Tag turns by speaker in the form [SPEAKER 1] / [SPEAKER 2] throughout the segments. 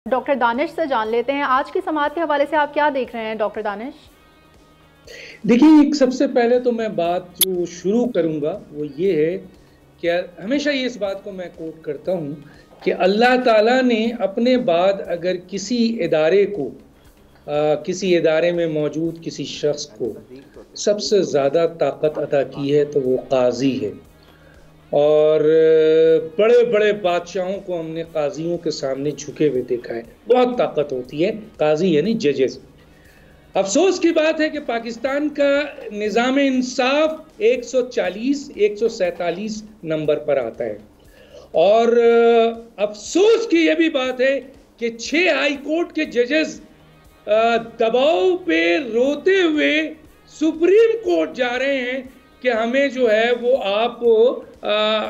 [SPEAKER 1] Doctor Danish से जान लेते हैं, आज की समाअत के हवाले से आप क्या देख रहे हैं डॉक्टर दानिश?
[SPEAKER 2] देखिए, सबसे पहले तो मैं बात जो शुरू करूँगा वो ये है कि हमेशा ये इस बात को मैं कोट करता हूँ कि अल्लाह ताला ने अपने बाद अगर किसी इदारे को किसी इदारे में मौजूद किसी शख्स को सबसे ज़्यादा ताकत अता की है तो वो काज़ी है। और बड़े-बड़े बादशाहों को हमने काज़ियों के सामने झुके हुए देखा है, बहुत ताकत होती है काज़ी यानी जजेस। अफसोस की बात है कि पाकिस्तान का निज़ाम इंसाफ 140-147 नंबर पर आता है और अफसोस की यह भी बात है कि 6 हाई कोर्ट के जजेस दबाव पे रोते हुए सुप्रीम कोर्ट जा रहे हैं कि हमें जो है वो आप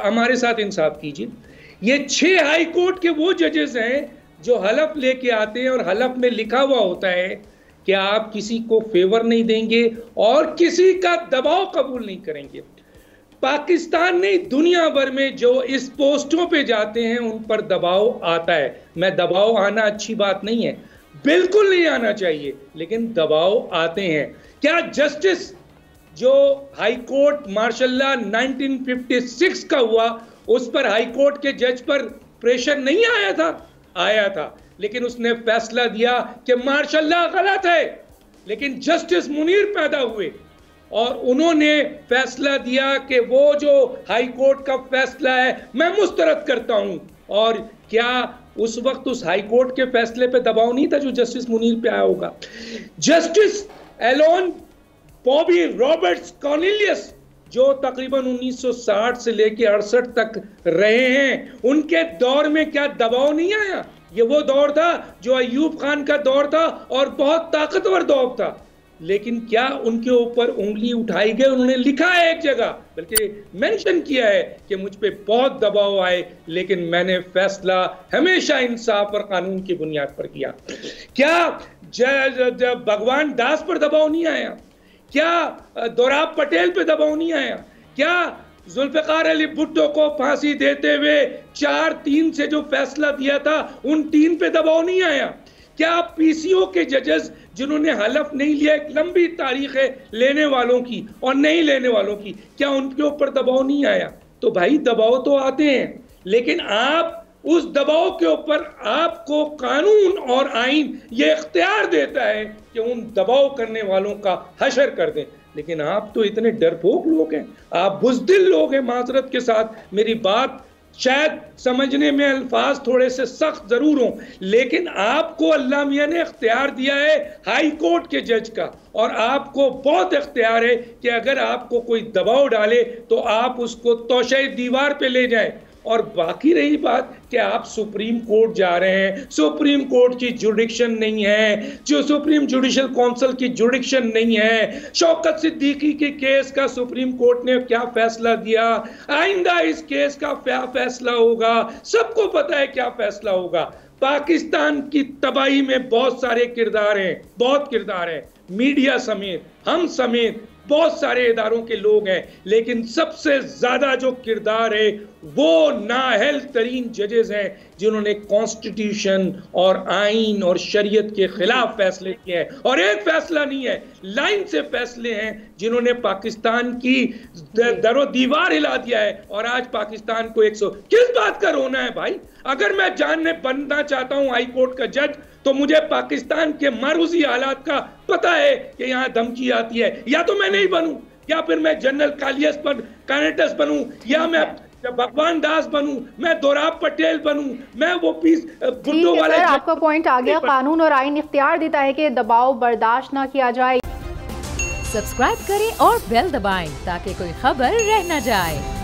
[SPEAKER 2] हमारे साथ इंसाफ कीजिए। ये 6 हाई कोर्ट के वो जजेस हैं जो हलफ लेके आते हैं और हलफ में लिखा हुआ होता है कि आप किसी को फेवर नहीं देंगे और किसी का दबाव कबूल नहीं करेंगे। पाकिस्तान नहीं, दुनिया भर में जो इस पोस्टों पे जाते हैं उन पर दबाव आता है। मैं दबाव आना अच्छी बात नहीं है, बिल्कुल नहीं आना चाहिए, लेकिन दबाव आते हैं। क्या जस्टिस जो हाई कोर्ट माशाल्लाह 1956 का हुआ उस पर हाई कोर्ट के जज पर प्रेशर नहीं आया था? आया था, लेकिन उसने फैसला दिया कि माशाल्लाह गलत है। लेकिन जस्टिस मुनीर पैदा हुए और उन्होंने फैसला दिया कि वो जो हाई कोर्ट का फैसला है मैं मुस्तरद करता हूं। और क्या उस वक्त उस हाई कोर्ट के फैसले पे दबाव नहीं था जो जस्टिस मुनीर पे आया होगा? Justice Elon Bobby Roberts Cornelius जो तकरीबन 1960 से लेकर 68 तक रहे हैं, उनके दौर में क्या दबाव नहीं आया? ये वो दौर था जो अयूब खान का दौर था और बहुत ताकतवर दौर था, लेकिन क्या उनके ऊपर उंगली उठाई गई? उन्होंने लिखा है एक जगह, बल्कि मेंशन किया है कि मुझ पे बहुत दबाव आए, लेकिन मैंने फैसला हमेशा इंसाफ और कानून की बुनियाद पर किया। क्या भगवान दास पर दबाव नहीं आया? क्या दोराब पटेल पे दबाव नहीं आया? क्या जुल्फिकार अली भुट्टो को फांसी देते हुए 4-3 से जो फैसला दिया था उन 3 पे दबाव नहीं आया? क्या पीसीओ के जजेस जिन्होंने हलफ नहीं लिया, एक लंबी तारीख है लेने वालों की और नहीं लेने वालों की, क्या उनके ऊपर दबाव नहीं आया? तो भाई दबाव तो आते हैं, लेकिन आप उस दबाव के ऊपर आपको कानून और आइन ये इख्तियार देता है कि उन दबाव करने वालों का हशर कर दें। लेकिन आप तो इतने डरपोक लोग हैं, आप बुज़दिल लोग हैं। माजरत के साथ मेरी बात शायद समझने में अल्फाज थोड़े से सख्त जरूर हों, लेकिन आपको अल्लाह मियां ने इख्तियार दिया है हाई कोर्ट के जज का, और आपको बहुत इख्तियार है कि अगर आपको कोई दबाव डाले तो आप उसको तोशे दीवार पे ले जाएं। और बाकी रही बात कि आप सुप्रीम कोर्ट जा रहे हैं, सुप्रीम कोर्ट की जुडिक्शन नहीं है, जो सुप्रीम जुडिशल काउंसिल की जुडिक्शन नहीं है। शौकत सिद्दीकी के केस का सुप्रीम कोर्ट ने क्या फैसला दिया, आइंदा इस केस का क्या फैसला होगा, सबको पता है क्या फैसला होगा। पाकिस्तान की तबाही में बहुत सारे किरदार हैं, बहुत किरदार हैं, मीडिया समेत, हम समेत बहुत सारे इदारों के लोग हैं, लेकिन सबसे ज्यादा जो किरदार है वो नाअहल तरीन जजेस हैं जिन्होंने कॉन्स्टिट्यूशन और आइन और शरीयत के खिलाफ फैसले किए हैं। और एक फैसला नहीं है, लाइन से फैसले हैं जिन्होंने पाकिस्तान की दरो दीवार हिला दिया है। और आज पाकिस्तान को 100 किस बात का रोना है भाई? अगर मैं जानने बनना चाहता हूं हाई कोर्ट का जज तो मुझे पाकिस्तान के मारूजी हालात का पता है कि यहाँ धमकी आती है। या तो मैं नहीं बनूं, या फिर मैं जनरल कालियस पर कानेटस बनूं, या मैं भगवान दास बनूं, मैं दोराब पटेल बनूं, मैं वो पीस भुट्टो वाले।
[SPEAKER 1] आपका पॉइंट आ गया, कानून और आइन इख्तियार देता है कि दबाव बर्दाश्त ना किया जाए।
[SPEAKER 3] सब्सक्राइब करें और बेल दबाएं ताकि कोई खबर रह न जाए।